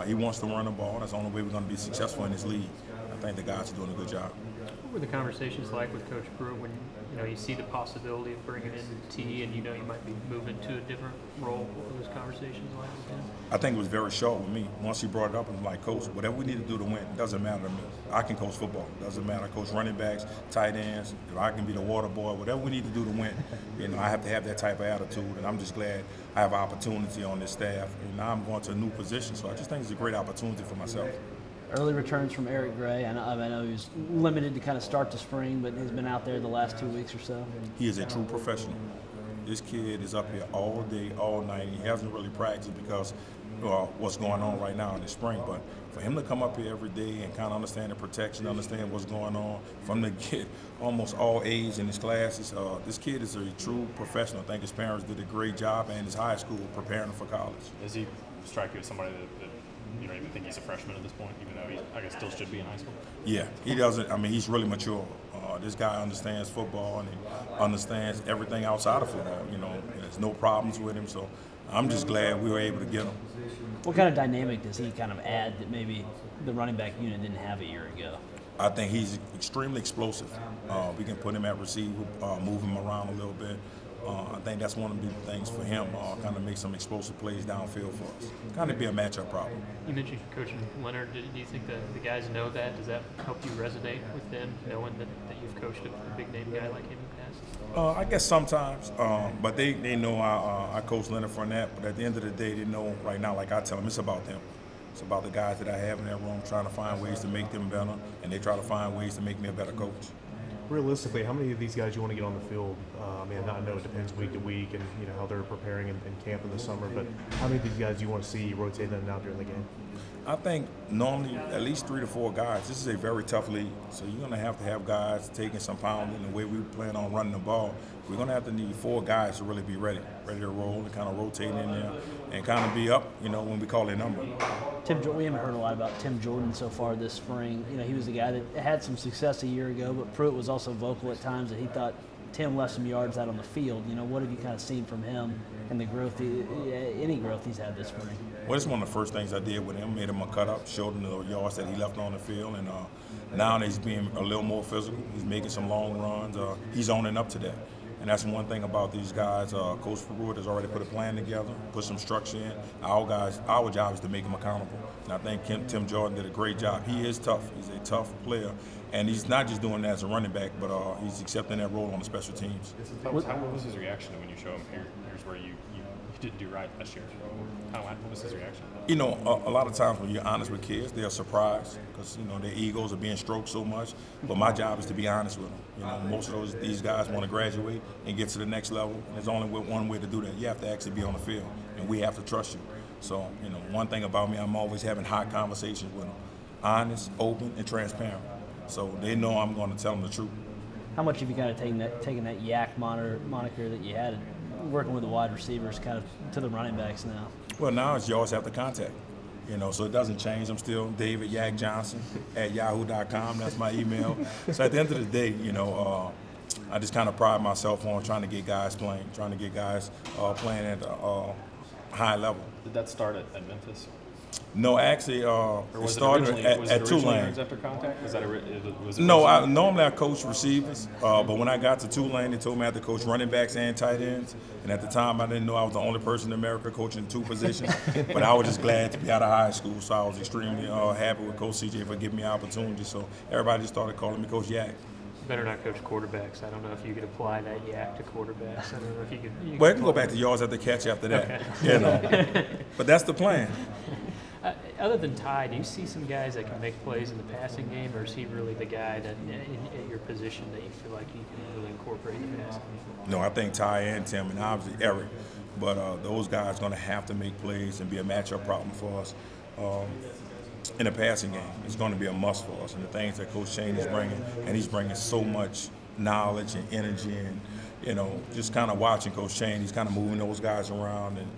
He wants to run the ball. That's the only way we're going to be successful in this league. I think the guys are doing a good job. What were the conversations like with Coach Pruitt when you see the possibility of bringing in T and you might be moving to a different role? What were those conversations like with him? I think it was very short with me. Once he brought it up, I'm like, Coach, whatever we need to do to win, it doesn't matter to me. I can coach football. It doesn't matter. I coach running backs, tight ends. If I can be the water boy, whatever we need to do to win, I have to have that type of attitude. And I'm just glad I have an opportunity on this staff. And now I'm going to a new position, so I just think it's a great opportunity for myself. Early returns from Eric Gray. I know he was limited to kind of start the spring, but he's been out there the last 2 weeks or so. He is a true professional. This kid is up here all day, all night. He hasn't really practiced because what's going on right now in the spring. But for him to come up here every day and kind of understand the protection, understand what's going on, from the kid almost all A's in his classes, this kid is a true professional. I think his parents did a great job, and his high school preparing him for college. Does he strike you as somebody that you don't even think he's a freshman at this point, even though he, I guess, still should be in high school? Yeah, he doesn't. I mean, he's really mature. This guy understands football and he understands everything outside of football. There's no problems with him. So I'm just glad we were able to get him. What kind of dynamic does he kind of add that maybe the running back unit didn't have a year ago? I think he's extremely explosive. We can put him at receiver, move him around a little bit. I think that's one of the big things for him, kind of make some explosive plays downfield for us. Kind of be a matchup problem. You mentioned coaching Leonard. Do you think that the guys know that? Does that help you resonate with them, knowing that you've coached a big-name guy like him in the past? I guess sometimes, but they know I coach Leonard Fournette, but at the end of the day, they know right now, like I tell them, it's about them. It's about the guys that I have in that room, trying to find ways to make them better, and they try to find ways to make me a better coach. Realistically, how many of these guys you want to get on the field? I know it depends week to week and how they're preparing in camp in the summer, but how many of these guys do you want to see rotating in and out during the game? I think normally at least 3 to 4 guys. This is a very tough league, so you're going to have guys taking some pounding. The way we plan on running the ball, we're going to have to need 4 guys to really be ready to roll and kind of rotate in there and kind of be up, when we call their number. We haven't heard a lot about Tim Jordan so far this spring. He was the guy that had some success a year ago, but Pruitt was also vocal at times that he thought Tim left some yards out on the field. What have you kind of seen from him and the growth, any growth he's had this spring? Well, it's one of the first things I did with him, made him a cut-up, showed him the yards that he left on the field, and now that he's being a little more physical, he's making some long runs, he's owning up to that. And that's one thing about these guys. Coach Pruitt has already put a plan together, put some structure in. Our job is to make him accountable. And I think Tim Jordan did a great job. He is tough. He's a tough player. And he's not just doing that as a running back, but he's accepting that role on the special teams. What was his reaction when you show him, here's where you didn't do right last year? What was his reaction? A lot of times when you're honest with kids, they're surprised because, their egos are being stroked so much. But my job is to be honest with them. Most of these guys want to graduate and get to the next level. And there's only one way to do that. You have to actually be on the field, and we have to trust you. So, one thing about me, I'm always having hot conversations with them. Honest, open, and transparent. So they know I'm going to tell them the truth. How much have you kind of taken that yak moniker that you had, working with the wide receivers, kind of to the running backs now? Well, now it's yours after contact. So it doesn't change. I'm still David Yak Johnson at yahoo.com. That's my email. So at the end of the day, I just kind of pride myself on trying to get guys playing, playing at a high level. Did that start at Memphis? No, actually, it started at Tulane. After contact? Normally I coach receivers, but when I got to Tulane, they told me I had to coach running backs and tight ends. And at the time, I didn't know I was the only person in America coaching 2 positions. But I was just glad to be out of high school, so I was extremely happy with Coach CJ for giving me opportunity. So everybody just started calling me Coach Yak. You better not coach quarterbacks. I don't know if you could apply that yak to quarterbacks. I don't know if you could. Well, I can go back to yards after catch after that. Okay. But that's the plan. Other than Ty, do you see some guys that can make plays in the passing game, or is he really the guy that, at your position, that you feel like you can really incorporate in the passing game? No, I think Ty and Tim, and obviously Eric, but those guys are going to have to make plays and be a matchup problem for us in the passing game. It's going to be a must for us, and the things that Coach Shane is bringing, and he's bringing so much knowledge and energy, and just kind of watching Coach Shane, he's kind of moving those guys around, and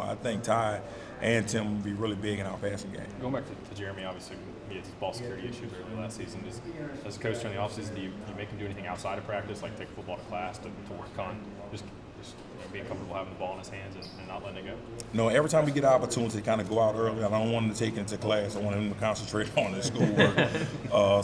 I think Ty and Tim will be really big in our passing game. Going back to Jeremy, obviously he had ball security issues early last season. As a coach during the offseason, do you make him do anything outside of practice, like take football to class to work on just just being comfortable having the ball in his hands and not letting it go? No, every time we get an opportunity to kind of go out early, I don't want him to take it into class. I want him to concentrate on his schoolwork.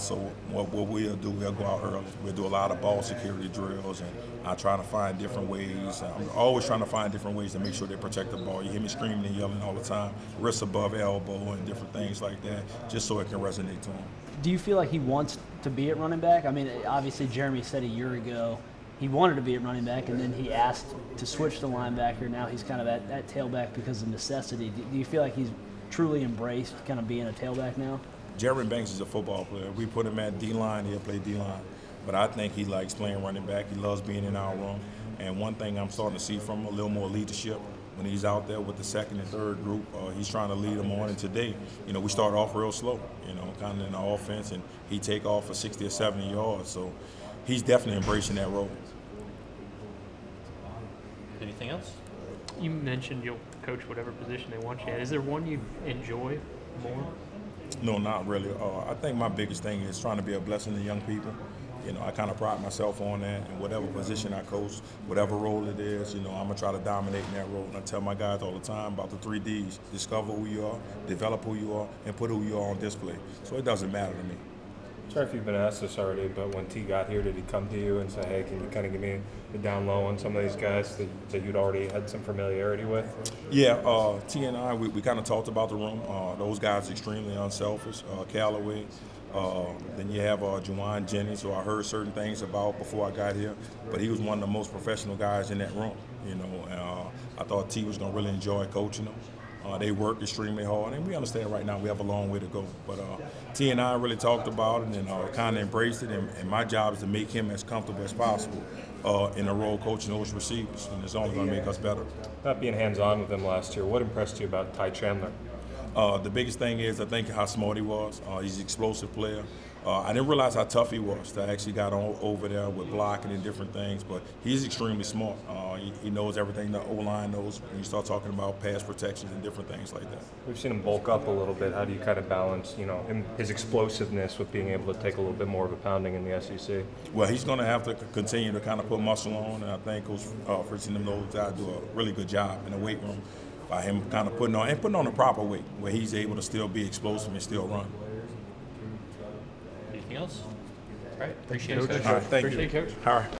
So what we'll do, we'll go out early. We'll do a lot of ball security drills, and I try to find different ways. I'm always trying to find different ways to make sure they protect the ball. You hear me screaming and yelling all the time, wrist above elbow and different things like that, just so it can resonate to him. Do you feel like he wants to be at running back? I mean, obviously Jeremy said a year ago he wanted to be at running back, and then he asked to switch to linebacker. Now he's kind of at tailback because of necessity. Do you feel like he's truly embraced kind of being a tailback now? Jeremy Banks is a football player. We put him at D-line, he'll play D-line. But I think he likes playing running back. He loves being in our room. And one thing I'm starting to see from him, a little more leadership. When he's out there with the second and third group, he's trying to lead them on. And today, we started off real slow, kind of in the offense, and he take off for 60 or 70 yards. So he's definitely embracing that role. Anything else? You mentioned you'll coach whatever position they want you at. Is there one you enjoy more? No, not really. I think my biggest thing is trying to be a blessing to young people. I kind of pride myself on that, and whatever position I coach, whatever role it is, I'm going to try to dominate in that role. And I tell my guys all the time about the 3 Ds: discover who you are, develop who you are, and put who you are on display. So it doesn't matter to me. Sorry if you've been asked this already, but when T got here, did he come to you and say, hey, can you kind of give me the down low on some of these guys that you'd already had some familiarity with? Yeah, T and I, we kind of talked about the room. Those guys are extremely unselfish. Callaway. Then you have Juwan Jennings, who I heard certain things about before I got here, but he was one of the most professional guys in that room. I thought T was going to really enjoy coaching them. They work extremely hard, and we understand right now we have a long way to go. But T and I really talked about it and kind of embraced it, and my job is to make him as comfortable as possible in the role coaching those receivers, and it's only going to make us better. Not being hands-on with him last year, what impressed you about Ty Chandler? The biggest thing is I think how smart he was. He's an explosive player. I didn't realize how tough he was. I actually got over there with blocking and different things, but he's extremely smart. He knows everything the O-line knows when you start talking about pass protections and different things like that. We've seen him bulk up a little bit. How do you kind of balance, his explosiveness with being able to take a little bit more of a pounding in the SEC? Well, he's going to have to continue to kind of put muscle on, and I think Coach Fritz and those guys do a really good job in the weight room by him kind of putting on the proper weight where he's able to still be explosive and still run. Anything else? All right. Appreciate it, Coach. All right, thank you. Appreciate it, Coach. All right.